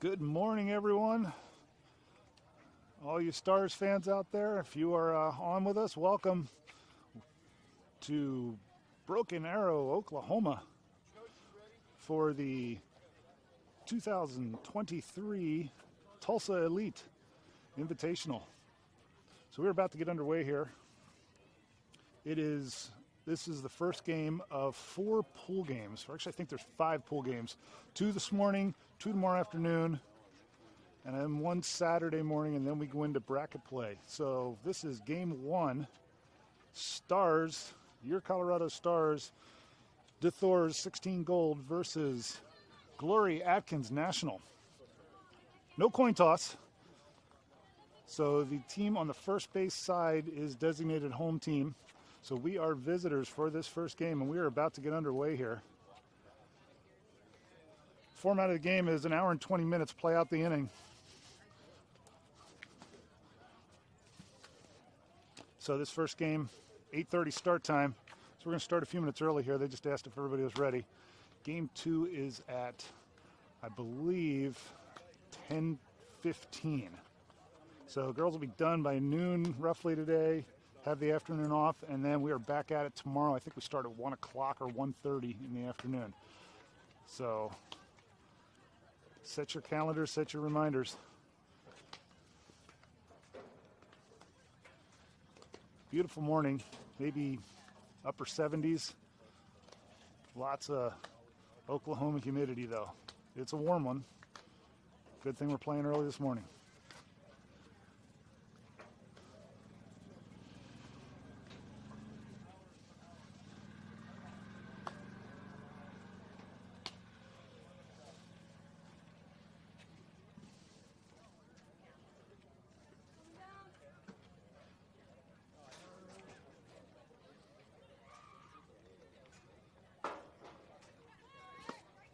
Good morning, everyone. All you Stars fans out there, if you are on with us, welcome to Broken Arrow, Oklahoma for the 2023 Tulsa Elite Invitational. So we're about to get underway here. This is the first game of 4 pool games. Or actually, I think there's 5 pool games. 2 this morning, 2 tomorrow afternoon, and then 1 Saturday morning, and then we go into bracket play. So this is game 1. Stars, your Colorado Stars, Gold-deThouars 16 gold versus Glory Adkins National. No coin toss. So the team on the first base side is designated home team. So we are visitors for this first game, and we are about to get underway here. Format of the game is an hour and 20 minutes, play out the inning. So this first game, 8:30 start time. So we're going to start a few minutes early here. They just asked if everybody was ready. Game 2 is at, I believe, 10:15. So girls will be done by noon roughly today, have the afternoon off, and then we are back at it tomorrow. I think we start at 1 o'clock or 1:30 in the afternoon. So set your calendars, set your reminders. Beautiful morning, maybe upper 70s. Lots of Oklahoma humidity though. It's a warm one. Good thing we're playing early this morning.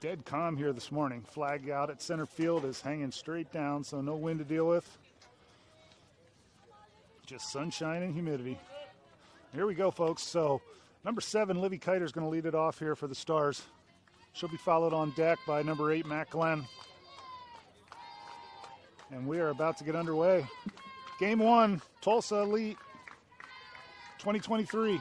Dead calm here this morning. Flag out at center field is hanging straight down, so no wind to deal with. Just sunshine and humidity. Here we go, folks. So number 7, Livy Kiter, is going to lead it off here for the Stars. She'll be followed on deck by number 8, Matt Glenn. And we are about to get underway. Game 1, Tulsa Elite 2023.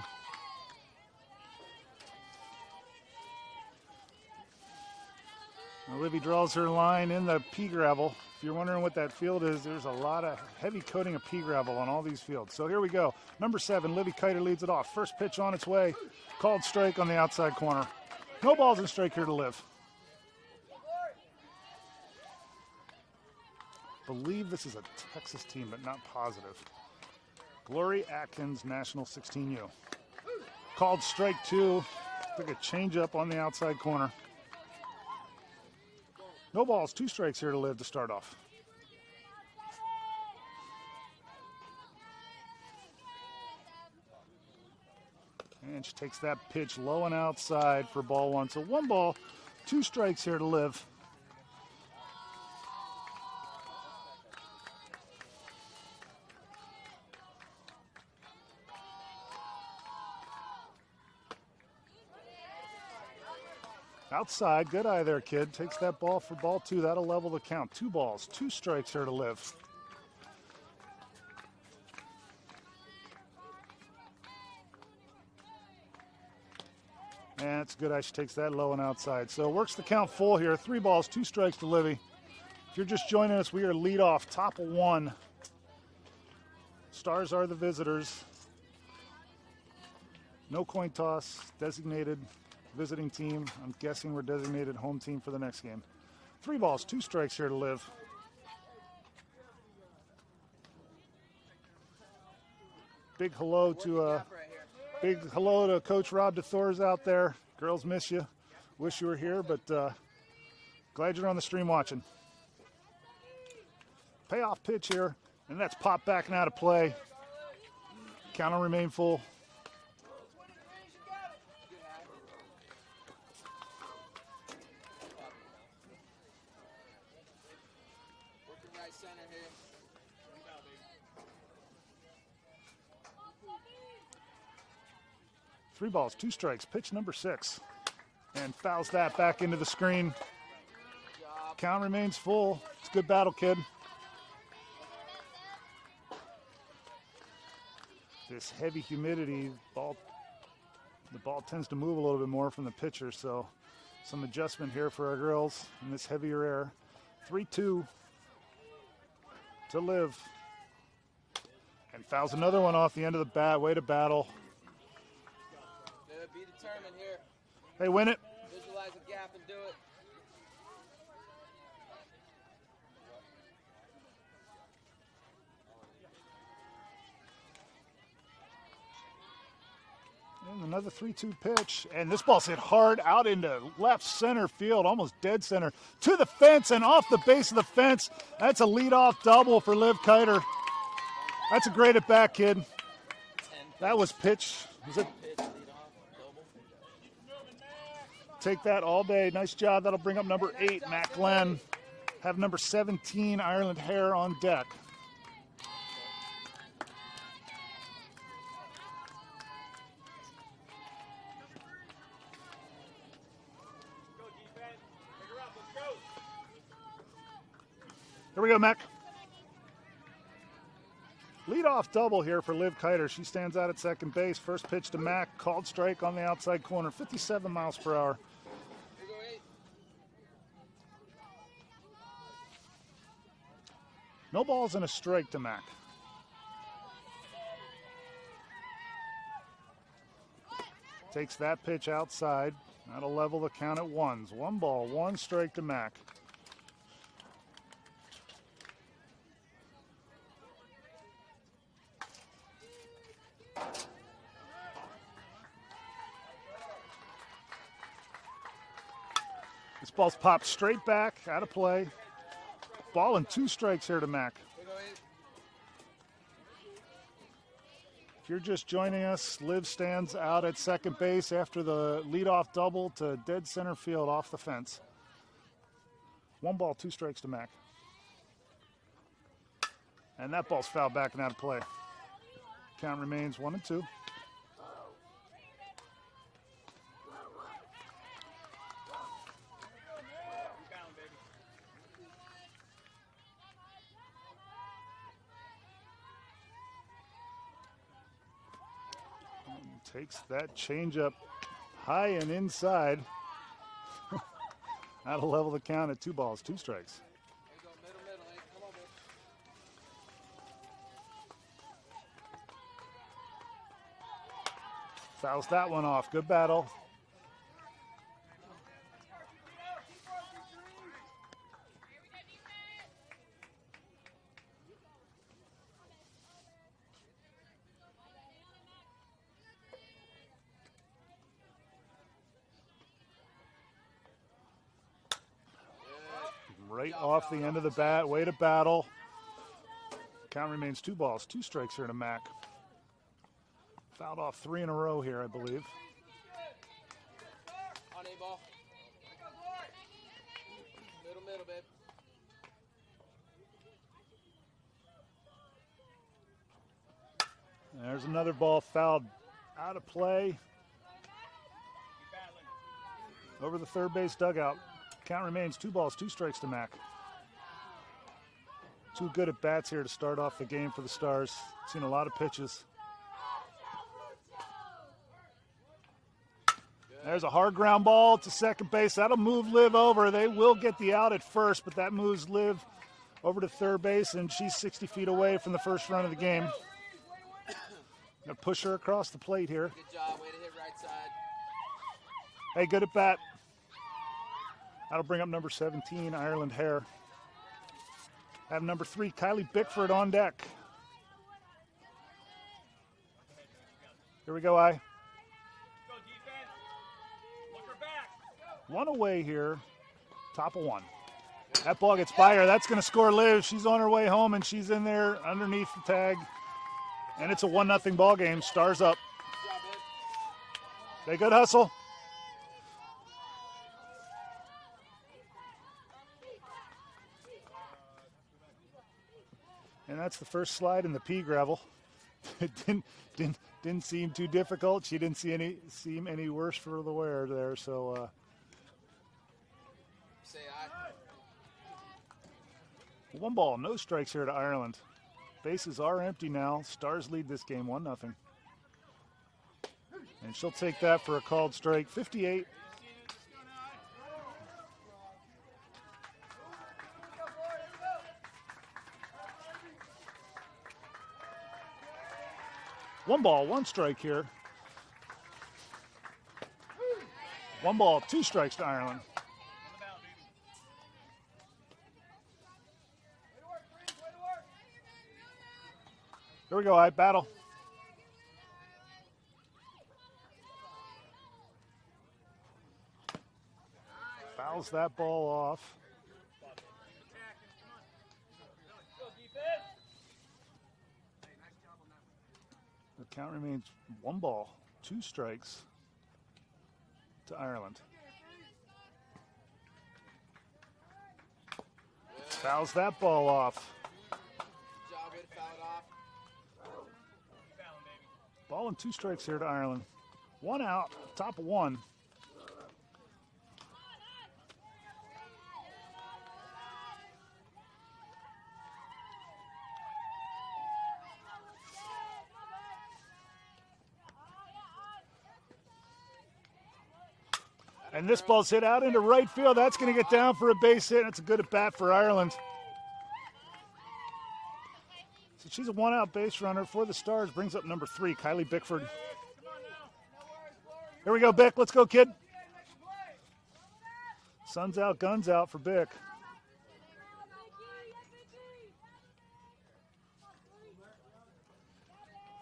Livy draws her line in the pea gravel. If you're wondering what that field is, there's a lot of heavy coating of pea gravel on all these fields. So here we go. Number 7, Livy Kiter leads it off. First pitch on its way. Called strike on the outside corner. No balls and strike here to Liv. Believe this is a Texas team, but not positive. Glory Adkins National 16U. Called strike 2. Took a changeup on the outside corner. No balls, 2 strikes here to Liv to start off. And she takes that pitch low and outside for ball 1. So 1 ball, 2 strikes here to Liv. Outside, good eye there, kid. Takes that ball for ball 2. That'll level the count. 2 balls, 2 strikes here to Liv. And it's good eye. She takes that low and outside. So works the count full here. 3 balls, 2 strikes to Livy. If you're just joining us, we are lead off, top of 1. Stars are the visitors. No coin toss, designated visiting team. I'm guessing we're designated home team for the next game. 3 balls, 2 strikes here to Liv. Big hello to Coach Gold-deThouars out there. Girls miss you. Wish you were here, but glad you're on the stream watching. Payoff pitch here, and that's popped back and out of play. Count will remain full. Three balls, 2 strikes. Pitch number 6. And fouls that back into the screen. Count remains full. It's a good battle, kid. This heavy humidity, the ball tends to move a little bit more from the pitcher, so some adjustment here for our girls in this heavier air. 3-2 to Liv. And fouls another one off the end of the bat. Way to battle. Be determined here. Hey, win it. Visualize the gap and do it. And another 3-2 pitch. And this ball's hit hard out into left center field, almost dead center, to the fence and off the base of the fence. That's a leadoff double for Liv Kiter. That's a great at bat, kid. That was pitch. Was it? Take that all day. Nice job. That'll bring up number 8, Matt Glenn. Have number 17, Ireland Hare, on deck. Here we go, Mac. Leadoff double here for Liv Kiter. She stands out at second base. First pitch to Mac. Called strike on the outside corner. 57 miles per hour. No balls and a strike to Mac. Takes that pitch outside. That'll level the count at ones. 1 ball, 1 strike to Mac. This ball's popped straight back, out of play. Ball and 2 strikes here to Mac. If you're just joining us, Liv stands out at second base after the leadoff double to dead center field off the fence. 1 ball, 2 strikes to Mac. And that ball's fouled back and out of play. Count remains 1-2. Takes that changeup high and inside. That'll level the count at 2 balls, 2 strikes. Fouls that one off. Good battle. Right off the end of the bat. Way to battle. Count remains 2 balls, 2 strikes here to Mac. Fouled off 3 in a row here, I believe. On A ball. Middle, babe. There's another ball fouled out of play. Over the third base dugout. Count remains 2 balls, 2 strikes to Mac. 2 good at bats here to start off the game for the Stars. Seen a lot of pitches. There's a hard ground ball to second base. That'll move Liv over. They will get the out at first, but that moves Liv over to third base, and she's 60 feet away from the first run of the game. Gonna push her across the plate here. Good job. Way to hit right side. Hey, good at bat. That'll bring up number 17, Ireland Hare. Have number 3, Kylie Bickford, on deck. Here we go, I. Go defense. Look her back. 1 away here. Top of 1. That ball gets by her. That's going to score Liv. She's on her way home, and she's in there underneath the tag. And it's a 1-0 ball game. Stars up. Good job, babe. Okay, good hustle. And that's the first slide in the pea gravel. It didn't seem too difficult. She didn't seem any worse for the wear there. So Say aye. One ball, no strikes here to Ireland. Bases are empty now. Stars lead this game 1-0. And she'll take that for a called strike. 58. One ball, one strike here. One ball, two strikes to Ireland. Here we go, I battle. Fouls that ball off. The count remains one ball, two strikes to Ireland. Fouls that ball off. Ball and two strikes here to Ireland. One out, top of one. And this ball's hit out into right field. That's going to get down for a base hit. That's a good at bat for Ireland. So she's a one-out base runner for the Stars. Brings up number 3, Kylie Bickford. Here we go, Bick. Let's go, kid. Sun's out, guns out for Bick.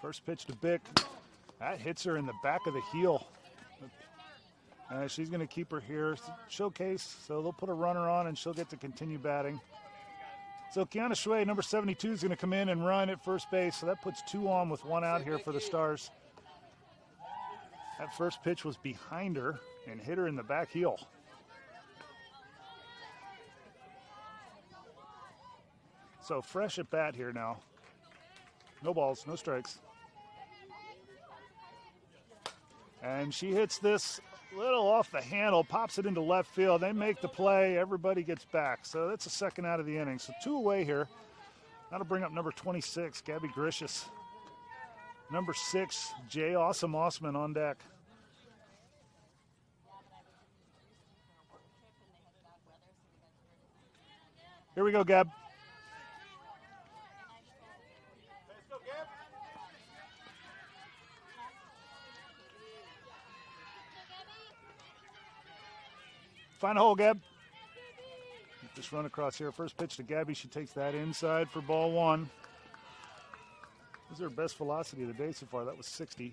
First pitch to Bick. That hits her in the back of the heel. She's going to keep her here. Showcase, so they'll put a runner on and she'll get to continue batting. So Kiana Shway, number 72, is going to come in and run at first base. So that puts 2 on with 1 out here for the Stars. That first pitch was behind her and hit her in the back heel. So fresh at bat here now. No balls, no strikes. And she hits this little off the handle, pops it into left field. They make the play. Everybody gets back. So that's a second out of the inning. So 2 away here. That'll bring up number 26, Gabby Gricius. Number 6, Jay Awesome Osman on deck. Here we go, Gab. Find a hole, Gab. Just run across here. First pitch to Gabby. She takes that inside for ball 1. This is her best velocity of the day so far. That was 60.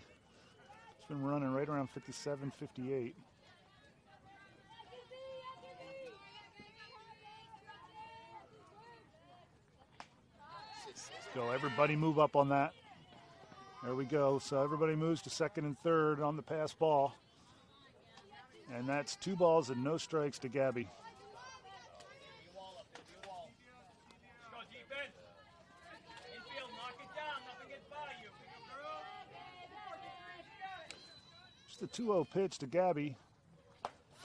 It's been running right around 57, 58. Let's go. Everybody move up on that. There we go. So everybody moves to second and third on the pass ball. And that's 2 balls and no strikes to Gabby. Just a 2-0 pitch to Gabby.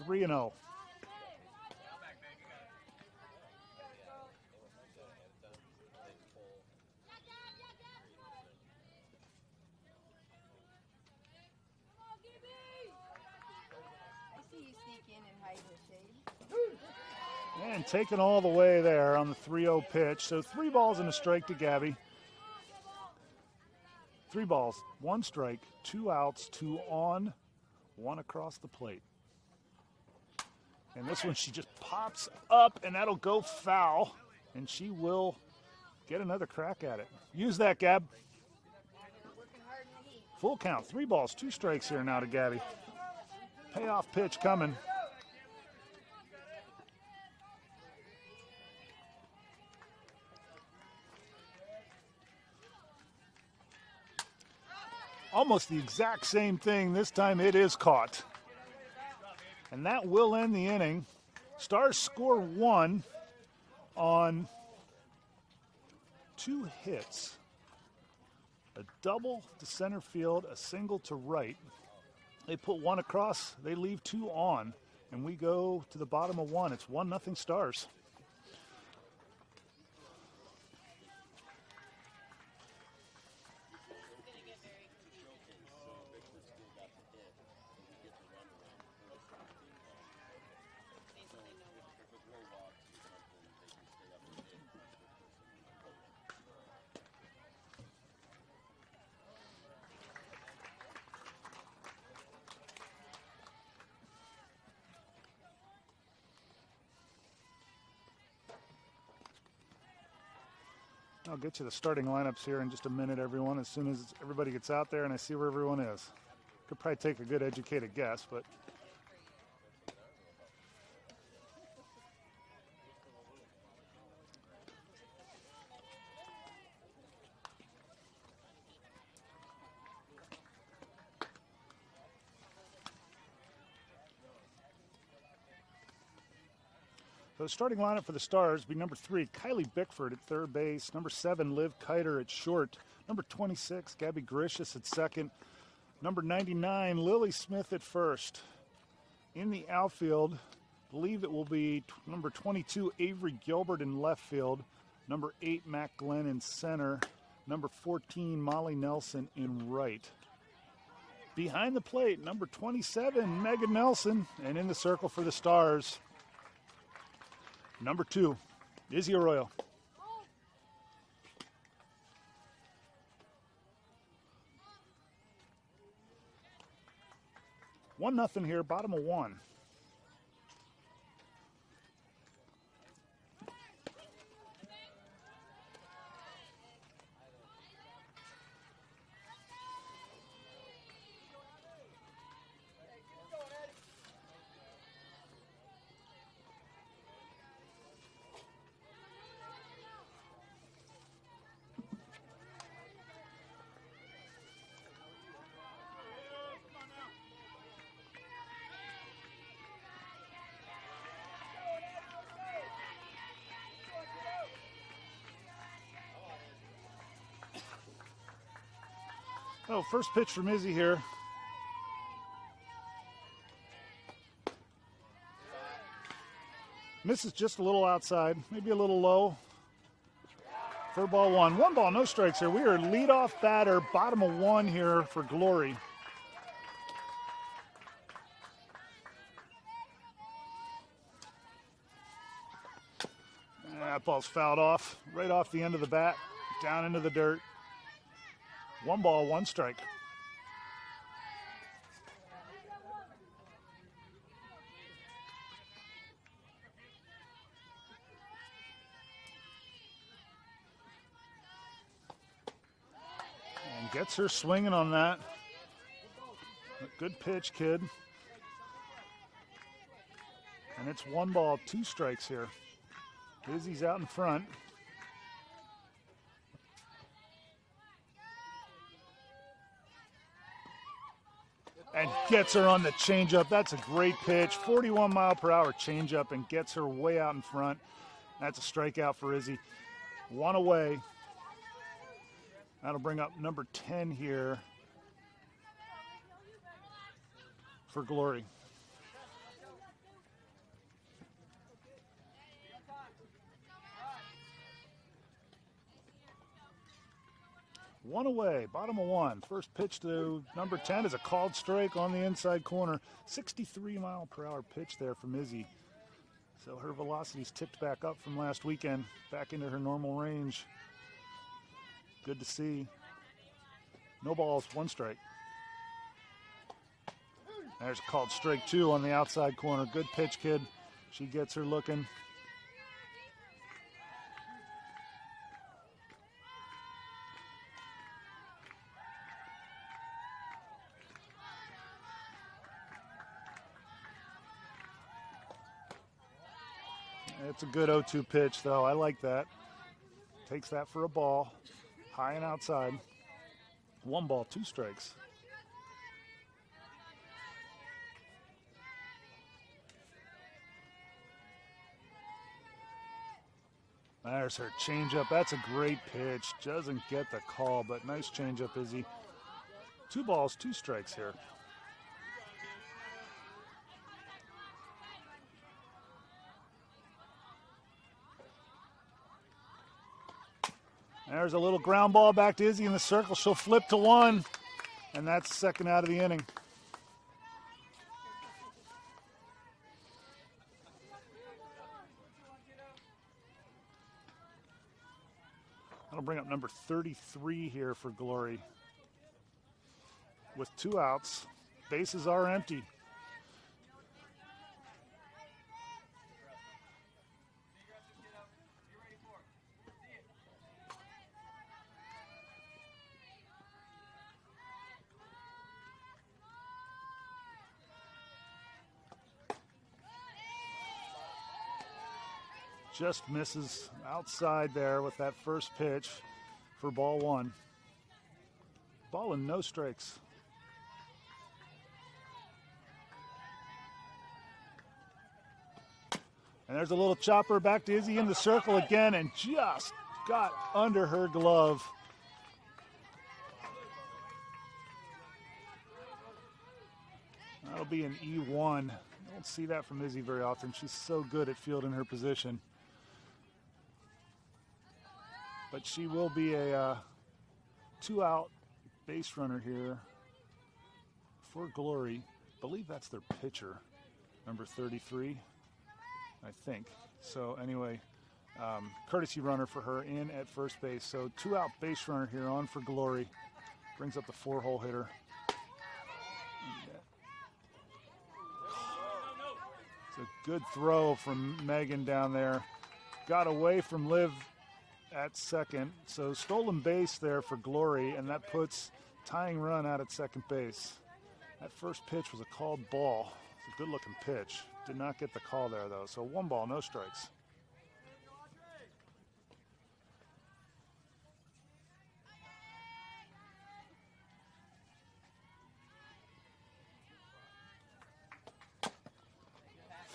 3-0. And taken all the way there on the 3-0 pitch. So 3 balls and a strike to Gabby. 3 balls, 1 strike, 2 outs, 2 on, 1 across the plate. And this one she just pops up and that'll go foul. And she will get another crack at it. Use that, Gab. Full count, 3 balls, 2 strikes here now to Gabby. Payoff pitch coming. Almost the exact same thing. This time it is caught. And that will end the inning. Stars score 1 on 2 hits. A double to center field, a single to right. They put 1 across, they leave 2 on, and we go to the bottom of 1. It's 1-0 Stars. I'll get you the starting lineups here in just a minute, everyone, as soon as everybody gets out there and I see where everyone is. Could probably take a good educated guess, but so the starting lineup for the Stars would be number 3, Kylie Bickford at third base. Number 7, Liv Kiter at short. Number 26, Gabby Grishis at second. Number 99, Lily Smith at first. In the outfield, I believe it will be number 22, Avery Gilbert in left field. Number 8, Matt Glenn in center. Number 14, Molly Nelson in right. Behind the plate, number 27, Megan Nelson. And in the circle for the Stars, number 2, Izzy Arroyo. 1-0 here, bottom of 1. Oh, first pitch from Izzy here. Misses just a little outside, maybe a little low. For ball 1. 1 ball, no strikes here. We are leadoff batter, bottom of 1 here for Glory. That ball's fouled off, right off the end of the bat, down into the dirt. 1 ball, 1 strike. And gets her swinging on that. A good pitch, kid. And it's 1 ball, 2 strikes here. Izzy's out in front. And gets her on the changeup. That's a great pitch. 41-mile-per-hour changeup and gets her way out in front. That's a strikeout for Izzy. 1 away. That'll bring up number 10 here for Glory. One away, bottom of 1. First pitch to number 10 is a called strike on the inside corner. 63-mile-per-hour pitch there from Izzy. So her velocity's ticked back up from last weekend, back into her normal range. Good to see. No balls, 1 strike. There's a called strike 2 on the outside corner. Good pitch, kid. She gets her looking. It's a good 0-2 pitch, though. I like that. Takes that for a ball. High and outside. 1 ball, 2 strikes. There's her changeup. That's a great pitch. Doesn't get the call, but nice changeup, Izzy. 2 balls, 2 strikes here. There's a little ground ball back to Izzy in the circle. She'll flip to 1, and that's the second out of the inning. That'll bring up number 33 here for Glory. With 2 outs, bases are empty. Just misses outside there with that first pitch for ball one. Ball and no strikes. And there's a little chopper back to Izzy in the circle again and just got under her glove. That'll be an E1. Don't see that from Izzy very often. She's so good at fielding her position. But she will be a 2-out base runner here for Glory. I believe that's their pitcher, number 33, I think. So anyway, courtesy runner for her in at first base. So 2-out base runner here on for Glory. Brings up the 4-hole hitter. It's a good throw from Megan down there. Got away from Liv at second. So stolen base there for Glory, and that puts tying run out at second base. That first pitch was a called ball. It's a good-looking pitch. Did not get the call there, though. So 1 ball, no strikes.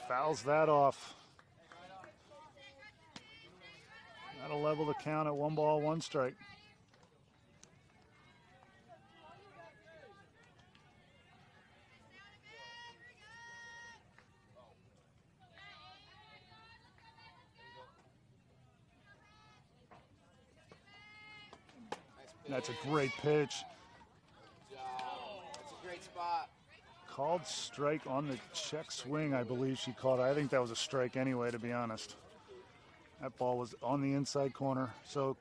Fouls that off. That'll level the count at 1 ball, 1 strike. That's a great pitch. That's a great spot. Called strike on the check swing, I believe she called it. I think that was a strike anyway, to be honest. That ball was on the inside corner. So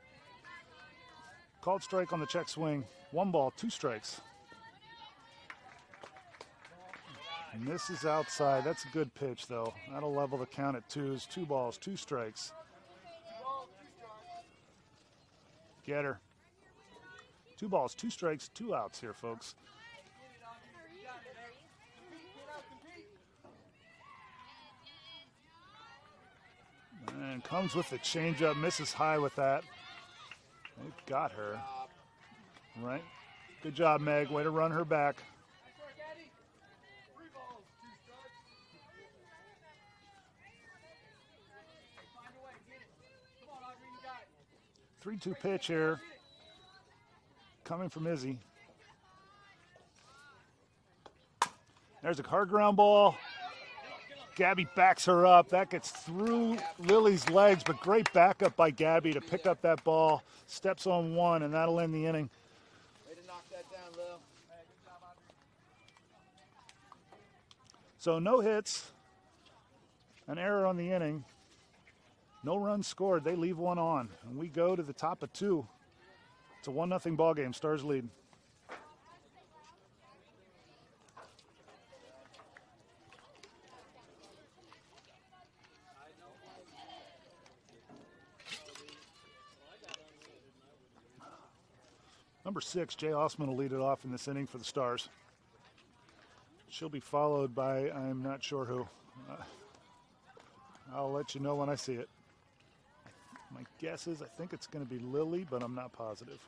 called strike on the check swing. 1 ball, 2 strikes. And this is outside. That's a good pitch, though. That'll level the count at 2s. 2 balls, 2 strikes. Get her. 2 balls, 2 strikes, 2 outs here, folks. And comes with the changeup, misses high with that. They've got her. Right. Good job, Meg. Way to run her back. 3-2 pitch here. Coming from Izzy. There's a hard ground ball. Gabby backs her up. That gets through Lily's legs, but great backup by Gabby to pick up that ball. Steps on 1, and that'll end the inning. Way to knock that down, Lil. So no hits, an error on the inning, no runs scored. They leave 1 on, and we go to the top of 2. It's a 1-0 ball game. Stars lead. Number 6, Jay Osman will lead it off in this inning for the Stars. She'll be followed by, I'm not sure who. I'll let you know when I see it. My guess is I think it's going to be Lily, but I'm not positive.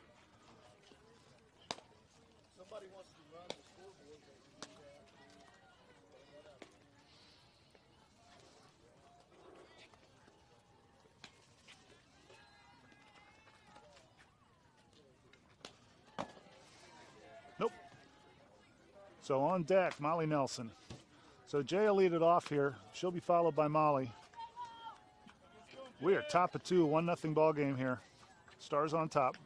Somebody wants to run the scoreboard. They can do that. Nope. So on deck, Molly Nelson. So Jay will lead it off here. She'll be followed by Molly. We are top of 2, 1-0 ball game here. Stars on top.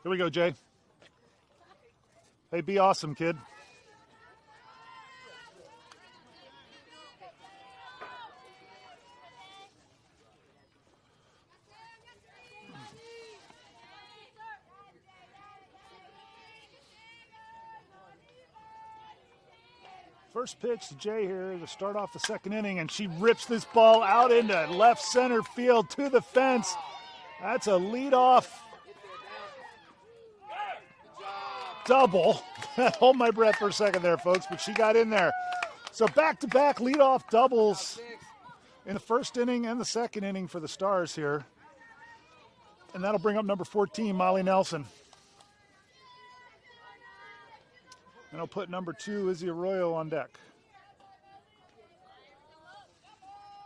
Here we go, Jay. Hey, be awesome, kid. First pitch to Jay here to start off the second inning, and she rips this ball out into left center field to the fence. That's a leadoff double. Hold my breath for a second there, folks, but she got in there. So back-to-back leadoff doubles in the first inning and the second inning for the Stars here. And that'll bring up number 14, Molly Nelson. And I'll put number 2, Izzy Arroyo, on deck.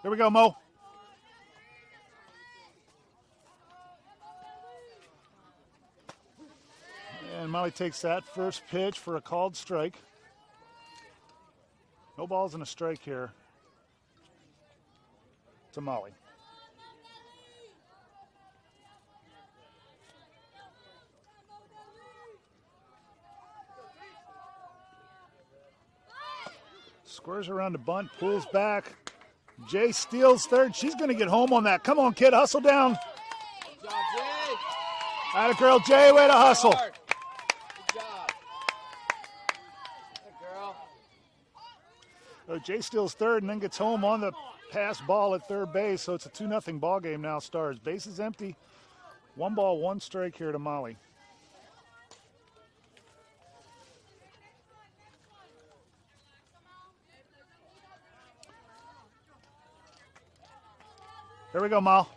Here we go, Mo. And Molly takes that first pitch for a called strike. No balls and a strike here to Molly. Squares around the bunt, pulls back. Jay steals third. She's going to get home on that. Come on, kid, hustle down. Good job, Jay. Atta girl, Jay, way to hustle. Hard. Good job. Good girl. So Jay steals third and then gets home on the pass ball at third base. So it's a 2-0 ball game now, Stars. Base is empty. 1 ball, 1 strike here to Molly. Here we go, Mal.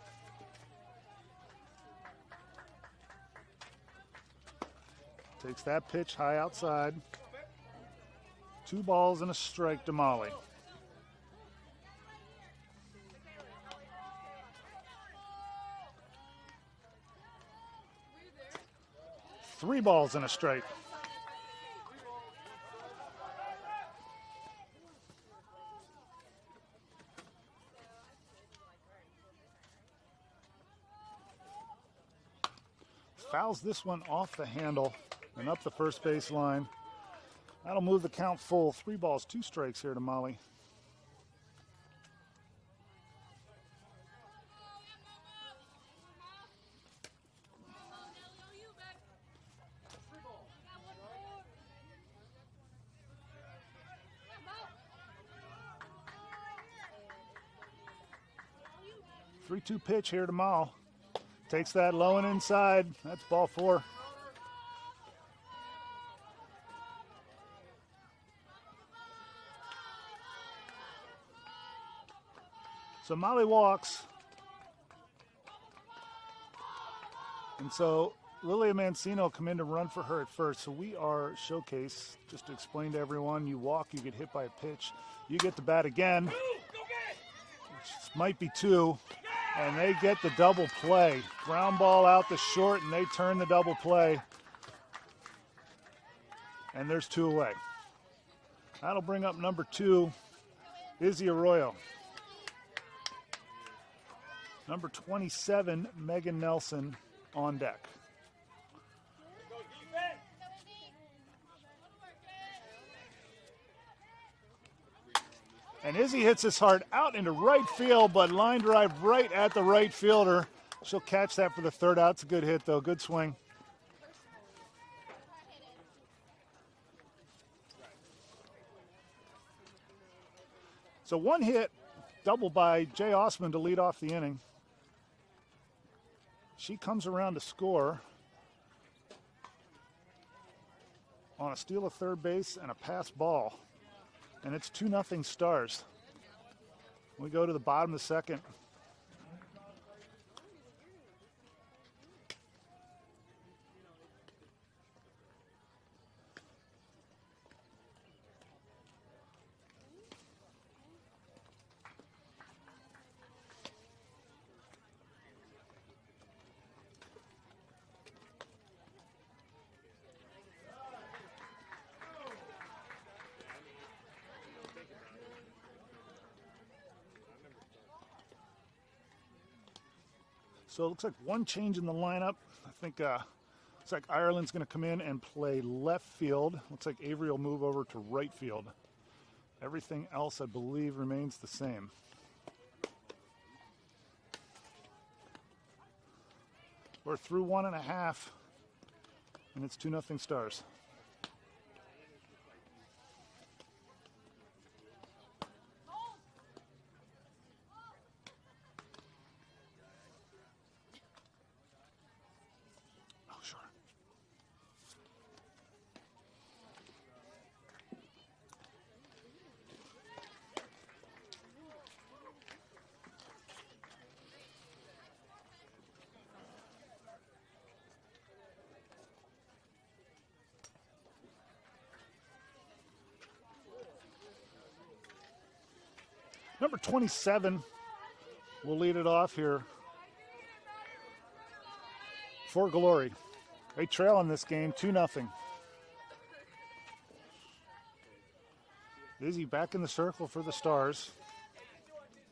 Takes that pitch high outside. 2 balls and a strike to Molly. Three balls and a strike. Fouls this one off the handle and up the first base line. That'll move the count full. 3 balls, 2 strikes here to Molly. Three-two pitch here to Mal. Takes that low and inside. That's ball 4. So Molly walks. And so Lilia Mancino come in to run for her at first. So we are showcase, just to explain to everyone, you walk, you get hit by a pitch. You get the bat again, which might be 2. And they get the double play. Ground ball out the short, and they turn the double play. And there's 2 away. That'll bring up number 2, Izzy Arroyo. Number 27, Megan Nelson, on deck. And Izzy hits this hard out into right field, but line drive right at the right fielder. She'll catch that for the 3rd out. It's a good hit, though. Good swing. So 1 hit, double by Jay Osman to lead off the inning. She comes around to score on a steal of third base and a pass ball. And it's 2-0 Stars. We go to the bottom of the second. So it looks like 1 change in the lineup. I think looks like Ireland's going to come in and play left field. Looks like Avery will move over to right field. Everything else, I believe, remains the same. We're through 1.5, and it's 2-0 Stars. Number 27 will lead it off here for Glory. They trail in this game 2-0. Izzy back in the circle for the Stars.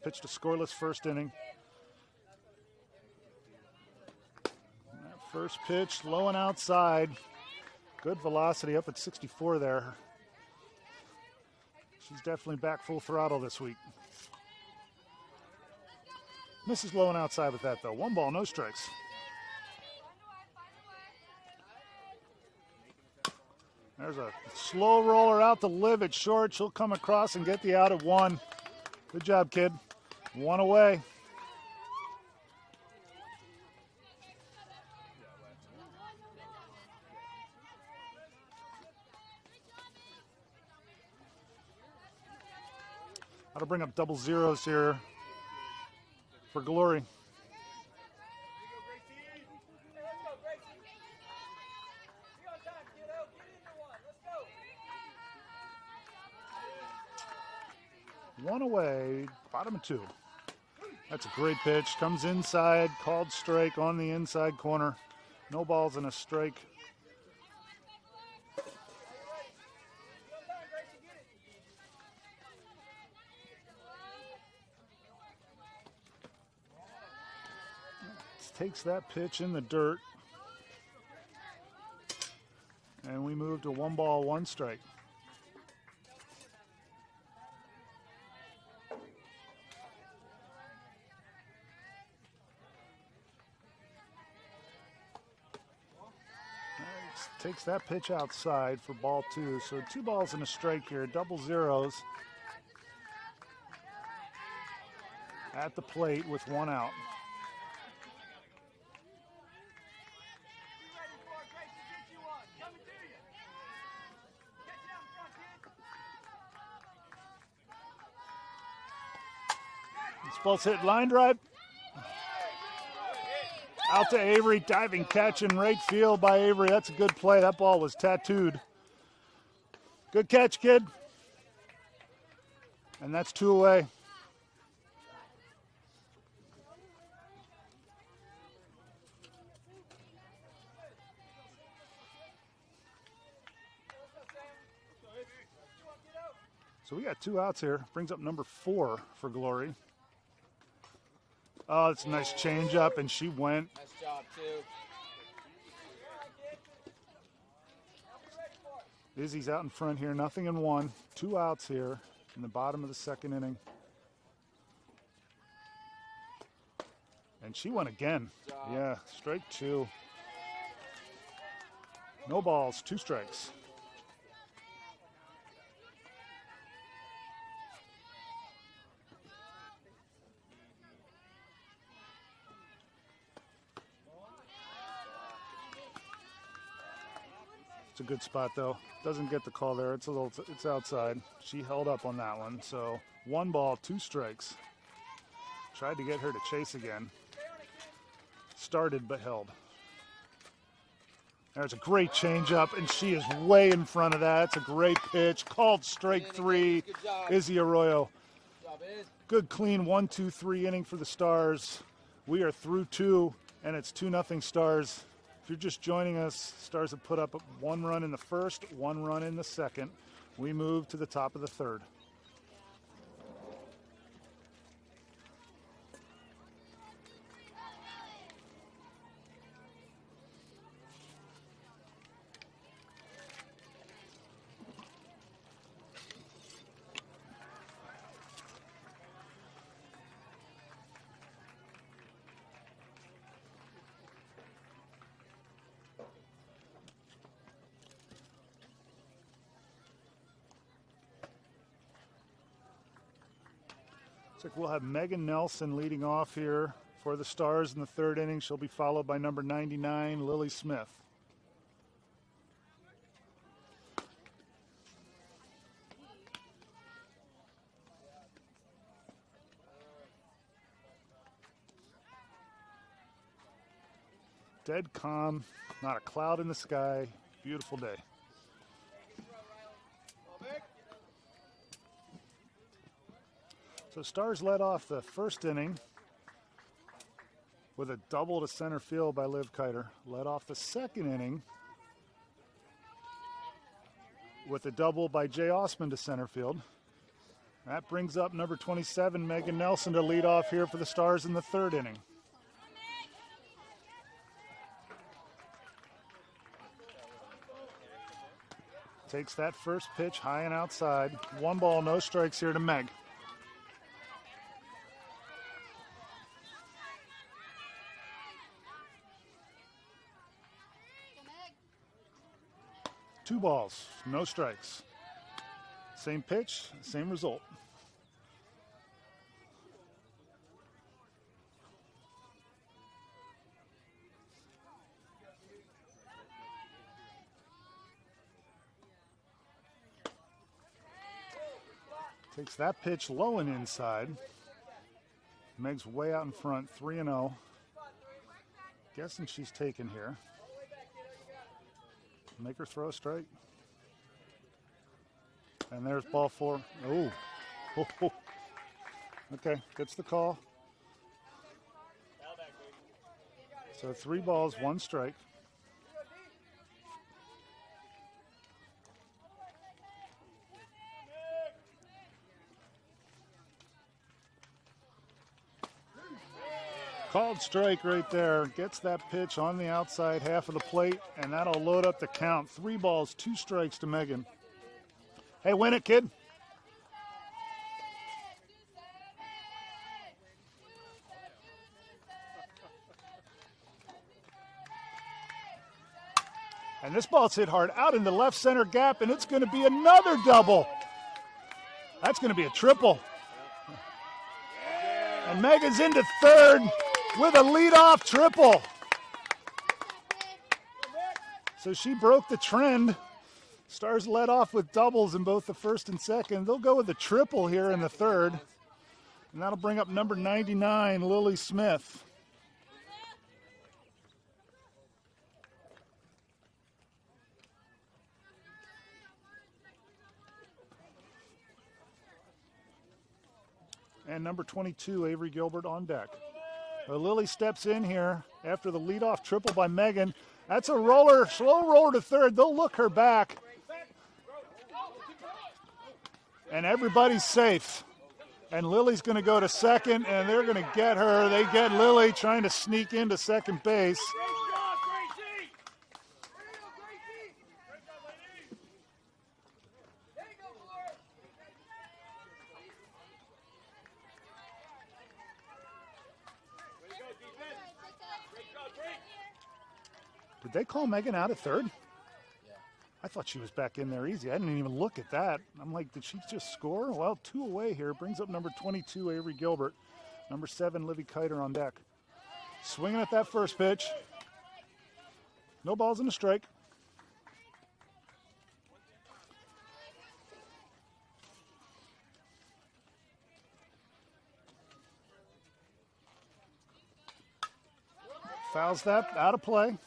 Pitched a scoreless first inning. That first pitch low and outside. Good velocity up at 64 there. She's definitely back full throttle this week. Misses low and outside with that though. 1 ball, no strikes. There's a slow roller out to Liv at short. She'll come across and get the out at 1. Good job, kid. 1 away. I'll bring up double zeros here for Glory. One away, bottom of 2. That's a great pitch. Comes inside, called strike on the inside corner. No balls and a strike. Takes that pitch in the dirt. And we move to 1 ball, 1 strike. Takes that pitch outside for ball 2. So 2 balls and a strike here. Double zeros at the plate with 1 out. This ball's hit line drive. Out to Avery, diving catch in right field by Avery. That's a good play. That ball was tattooed. Good catch, kid. And that's 2 away. So we got 2 outs here. Brings up number 4 for Glory. Oh, it's a nice change up, and she went. Nice job, too. Izzy's out in front here, 0-1. 2 outs here in the bottom of the 2nd inning. And she went again. Yeah, strike 2. No balls, 2 strikes. It's a good spot though. Doesn't get the call there. It's outside. She held up on that one. So 1 ball, 2 strikes. Tried to get her to chase again. Started but held. There's a great changeup, and she is way in front of that. It's a great pitch. Called strike 3. Izzy Arroyo. Good clean 1-2-3 inning for the Stars. We are through 2, and it's 2-0 Stars. If you're just joining us, Stars have put up 1 run in the first, 1 run in the second. We move to the top of the 3rd. Looks like we'll have Megan Nelson leading off here for the Stars in the 3rd inning. She'll be followed by number 99, Lily Smith. Dead calm, not a cloud in the sky, beautiful day. So Stars led off the first inning with a double to center field by Liv Kiter. Led off the second inning with a double by Jay Osman to center field. That brings up number 27, Megan Nelson, to lead off here for the Stars in the third inning. Takes that first pitch high and outside. 1 ball, no strikes here to Meg. Two balls, no strikes. Same pitch, same result. Takes that pitch low and inside. Meg's way out in front, 3-0. Guessing she's taken here. Make her throw a strike. And there's ball 4. Oh. Okay, gets the call. So 3 balls, 1 strike. Called strike right there. Gets that pitch on the outside half of the plate, and that'll load up the count. 3 balls, 2 strikes to Megan. Hey, win it, kid. And this ball's hit hard out in the left center gap, and it's going to be another double. That's going to be a triple. And Megan's into third with a leadoff triple. So she broke the trend. Stars led off with doubles in both the first and second. They'll go with a triple here in the third. And that'll bring up number 99, Lily Smith. And number 22, Avery Gilbert, on deck. Lily steps in here after the leadoff triple by Megan. That's a roller, slow roller to third. They'll look her back. And everybody's safe. And Lily's going to go to second, and they're going to get her. They get Lily trying to sneak into second base. Did they call Megan out at third? Yeah. I thought she was back in there easy. I didn't even look at that. I'm like, did she just score? Well, 2 away here. Brings up number 22, Avery Gilbert. Number 7, Livy Kiter, on deck. Swinging at that first pitch. No balls and a strike. Fouls that, out of play.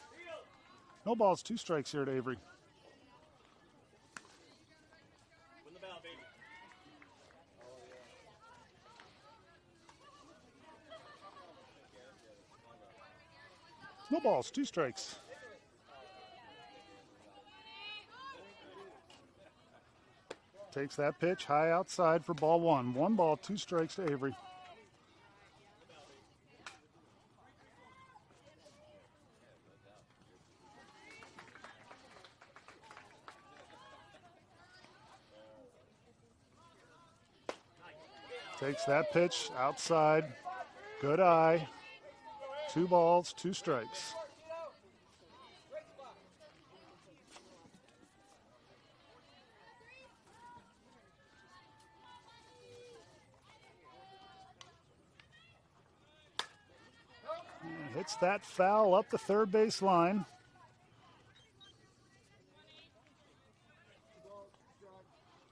No balls, 2 strikes here to Avery. Win the ball, baby. No balls, 2 strikes. Takes that pitch high outside for ball 1. 1 ball, 2 strikes to Avery. Takes that pitch outside. Good eye. 2 balls, 2 strikes. And hits that foul up the third base line.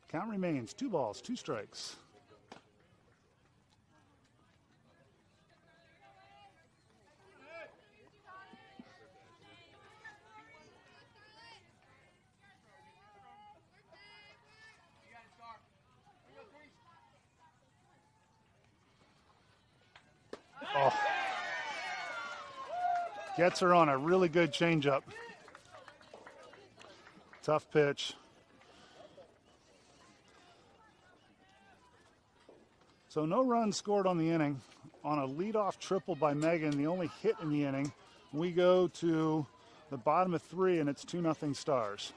Count remains 2 balls, 2 strikes. Gets her on a really good changeup. Tough pitch. So no runs scored on the inning. On a leadoff triple by Megan, the only hit in the inning, we go to the bottom of 3, and it's 2-0 Stars.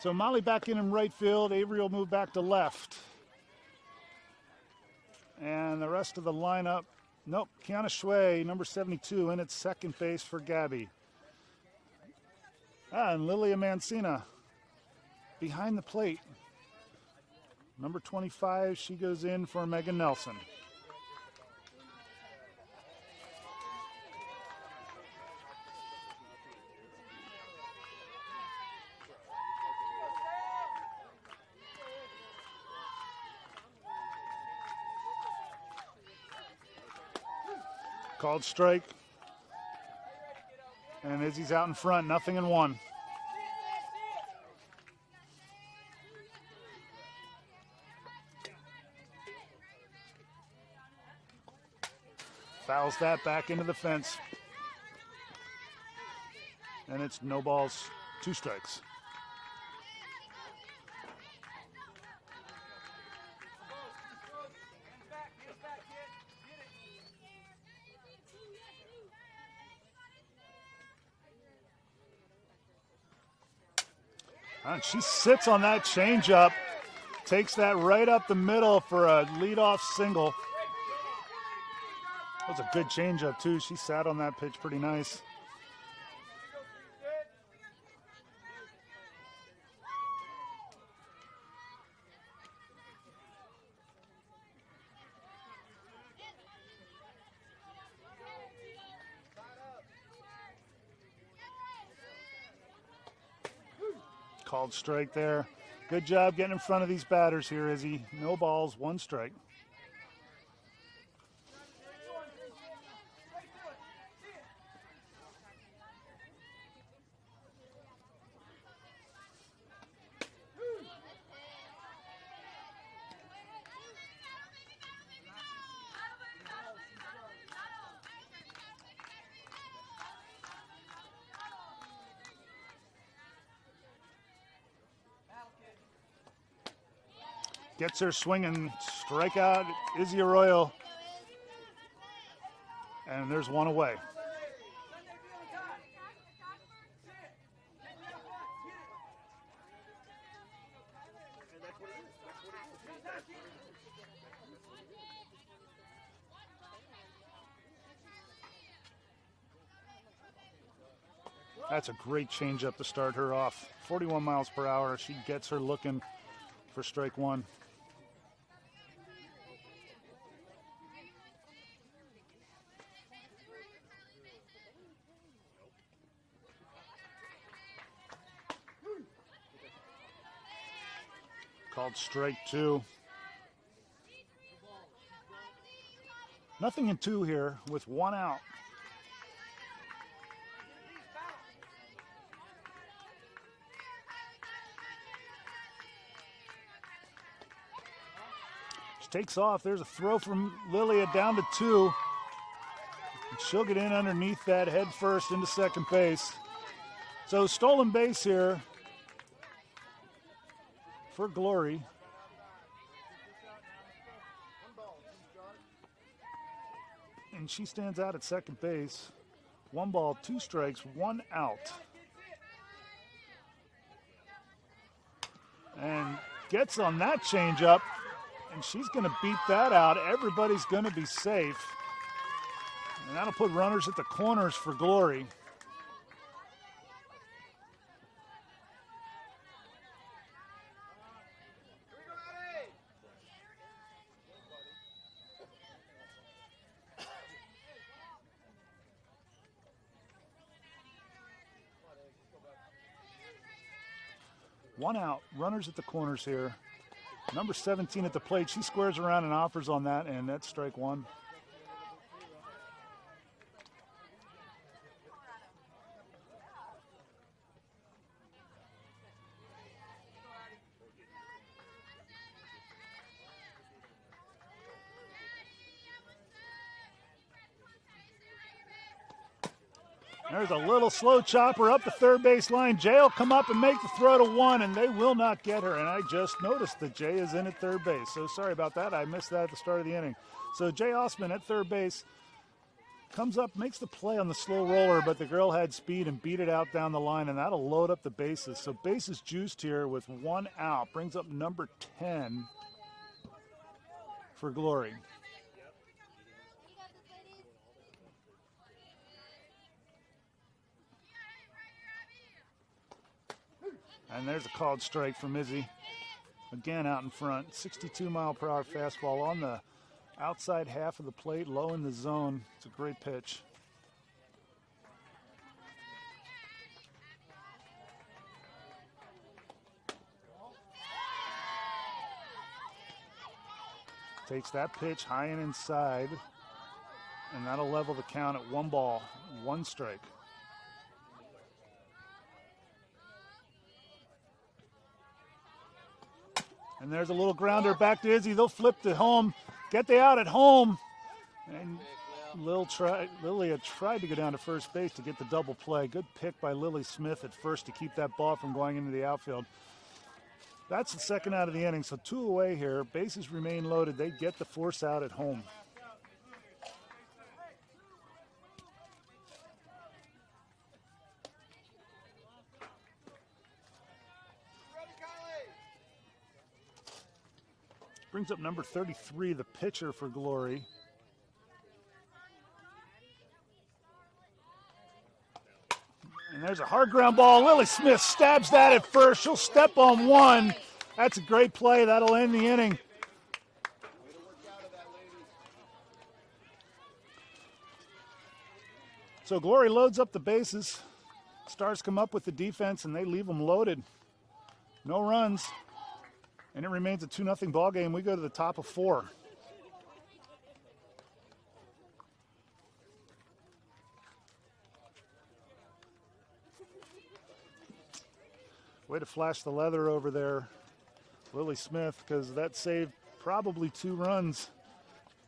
So Molly back in right field. Avery will move back to left. And the rest of the lineup, nope, Kiana Shui, number 72, in at second base for Gabby. And Lilia Mancina behind the plate. Number 25, she goes in for Megan Nelson. Called strike. And Izzy's out in front, 0-1. Fouls that back into the fence. And it's no balls, 2 strikes. And she sits on that changeup, takes that right up the middle for a leadoff single. That was a good changeup too. She sat on that pitch pretty nice. Called strike there. Good job getting in front of these batters here, Izzy. No balls, 1 strike. Gets her swinging, strikeout, Izzy Arroyo. And there's 1 away. That's a great changeup to start her off. 41 miles per hour. She gets her looking for strike 1. Called strike 2. Nothing in 2 here with 1 out. She takes off. There's a throw from Lilia down to 2. And she'll get in underneath that head first into second base. So stolen base here for Glory. and she stands out at second base. 1 ball, 2 strikes, 1 out. And gets on that changeup, and she's going to beat that out. Everybody's going to be safe. And that'll put runners at the corners for Glory. One out, runners at the corners here. Number 17 at the plate. She squares around and offers on that, and that's strike 1. There's a little slow chopper up the third base line. Jay will come up and make the throw to 1, and they will not get her. And I just noticed that Jay is in at third base. So sorry about that. I missed that at the start of the inning. So Jay Osman at third base comes up, makes the play on the slow roller, but the girl had speed and beat it out down the line, and that'll load up the bases. So bases juiced here with 1 out. Brings up number 10 for Glory. And there's a called strike from Izzy. Again out in front. 62-mile-per-hour fastball on the outside half of the plate, low in the zone. It's a great pitch. Takes that pitch high and inside, and that'll level the count at 1 ball, 1 strike. And there's a little grounder back to Izzy. They'll flip to home, get the out at home. And Lily had tried to go down to first base to get the double play. Good pick by Lily Smith at first to keep that ball from going into the outfield. That's the second out of the inning, so 2 away here. Bases remain loaded. They get the force out at home. Brings up number 33, the pitcher for Glory. And there's a hard ground ball. Lily Smith stabs that at first. She'll step on 1. That's a great play. That'll end the inning. So Glory loads up the bases. Stars come up with the defense, and they leave them loaded. No runs. And it remains a 2-0 ball game. We go to the top of 4. Way to flash the leather over there, Lily Smith, because that saved probably 2 runs.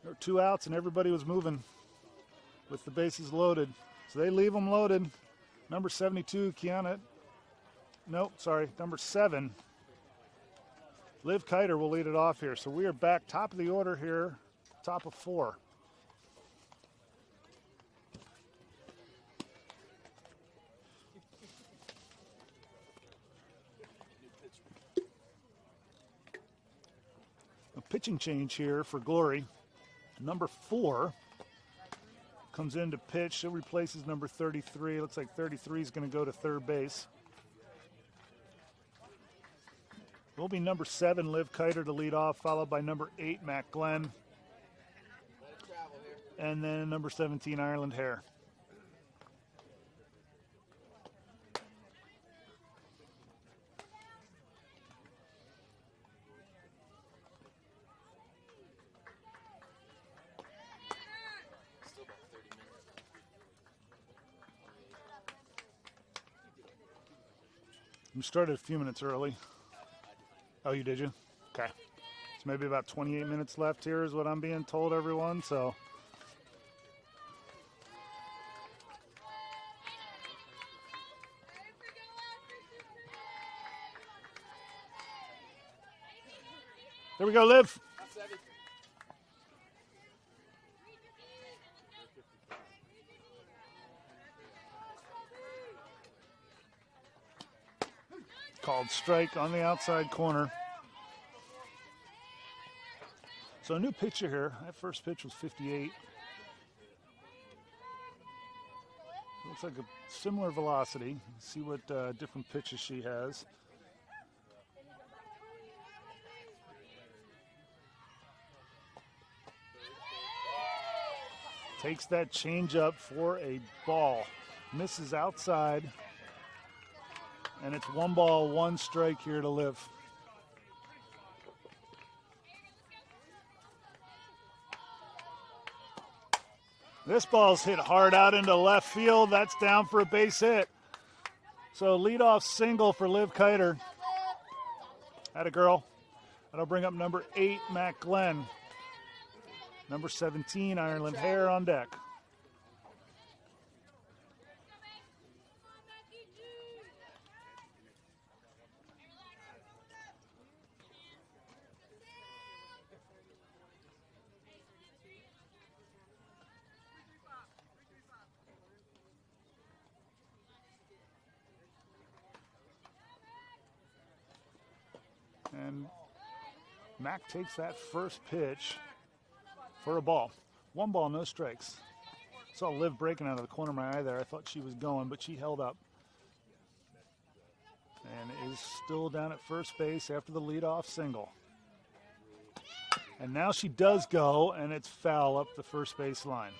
There were 2 outs, and everybody was moving with the bases loaded. So they leave them loaded. Number 72, number 7. Liv Kiter will lead it off here. So we are back top of the order here, top of 4. A pitching change here for Glory. Number 4 comes in to pitch. She replaces number 33. Looks like 33 is going to go to third base. Will be number 7, Liv Kiter, to lead off, followed by number 8, Matt Glenn. And then number 17, Ireland Hare. We started a few minutes early. Oh, you did you? Okay. So maybe about 28 minutes left here is what I'm being told, everyone. So here we go, Liv. called strike on the outside corner. So a new pitcher here. That first pitch was 58. Looks like a similar velocity. See what different pitches she has. Takes that changeup for a ball. Misses outside. And it's 1 ball, 1 strike here to Liv. This ball's hit hard out into left field. That's down for a base hit. So leadoff single for Liv Kiter. Atta girl. That'll bring up number 8, Matt Glenn. Number 17, Ireland Hare on deck. And Mac takes that first pitch for a ball. 1 ball, no strikes. Saw Liv breaking out of the corner of my eye there. I thought she was going, but she held up. And is still down at first base after the leadoff single. And now she does go, and it's foul up the first base line.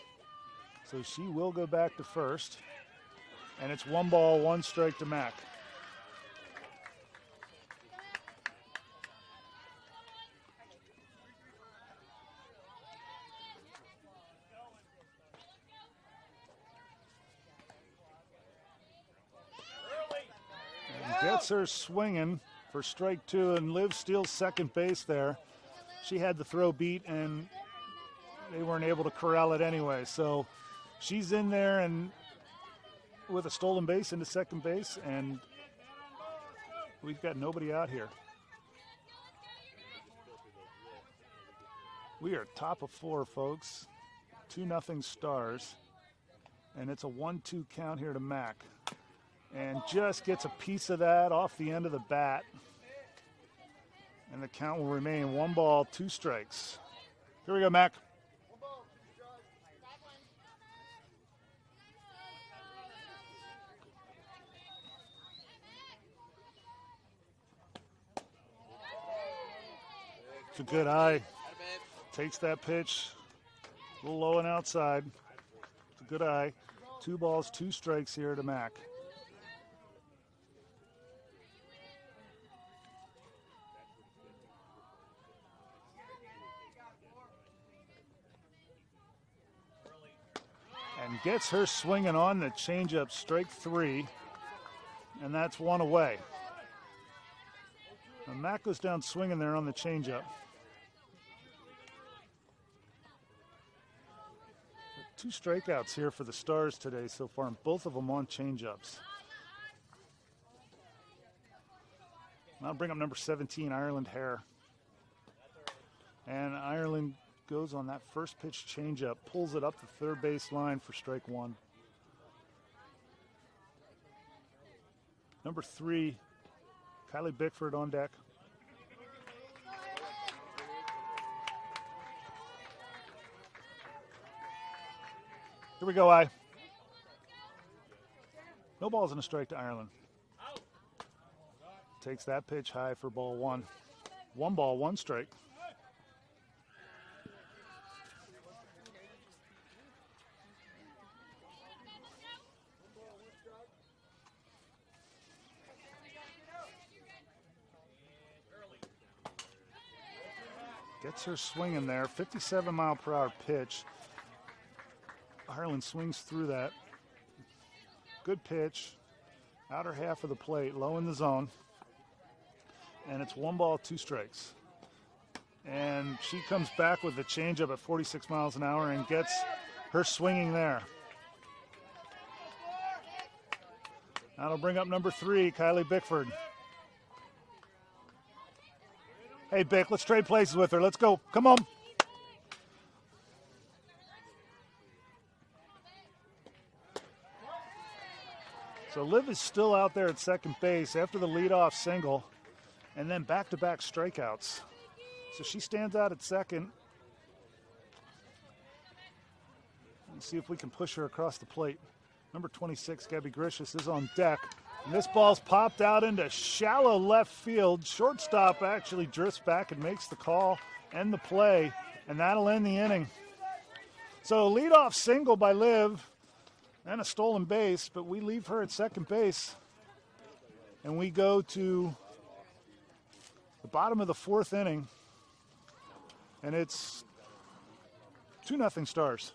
So she will go back to first. And it's 1 ball, 1 strike to Mac. Gets her swinging for strike 2, and Liv steals second base there. She had the throw beat, and they weren't able to corral it anyway. So she's in there and with a stolen base into second base, and we've got nobody out here. We are top of 4, folks. 2-0 Stars, and it's a 1-2 count here to Mac. And just gets a piece of that off the end of the bat. And the count will remain 1 ball, 2 strikes. Here we go, Mac. It's a good eye. Takes that pitch. A little low and outside. It's a good eye. 2 balls, 2 strikes here to Mac. And gets her swinging on the changeup, strike 3, and that's 1 away. And Mac goes down swinging there on the changeup. 2 strikeouts here for the Stars today so far, and both of them on changeups. Now I'll bring up number 17, Ireland Hare. And Ireland goes on that first pitch changeup, pulls it up the third base line for strike 1. Number 3, Kylie Bickford on deck. Here we go, I. No balls and a strike to Ireland. Takes that pitch high for ball 1. 1 ball, 1 strike. Gets her swinging there. 57-mile-per-hour pitch. Ireland swings through that. Good pitch. Outer half of the plate, low in the zone. And it's 1 ball, 2 strikes. And she comes back with the changeup at 46 miles an hour and gets her swinging there. That'll bring up number 3, Kylie Bickford. Hey, Bick, let's trade places with her. Let's go. Come on. So Liv is still out there at second base after the leadoff single and then back-to-back strikeouts. So she stands out at second. Let's see if we can push her across the plate. Number 26, Gabby Grishis, is on deck. And this ball's popped out into shallow left field. Shortstop actually drifts back and makes the call and the play, and that'll end the inning. So leadoff single by Liv and a stolen base, but we leave her at second base. And we go to the bottom of the fourth inning, and it's 2-0 Stars.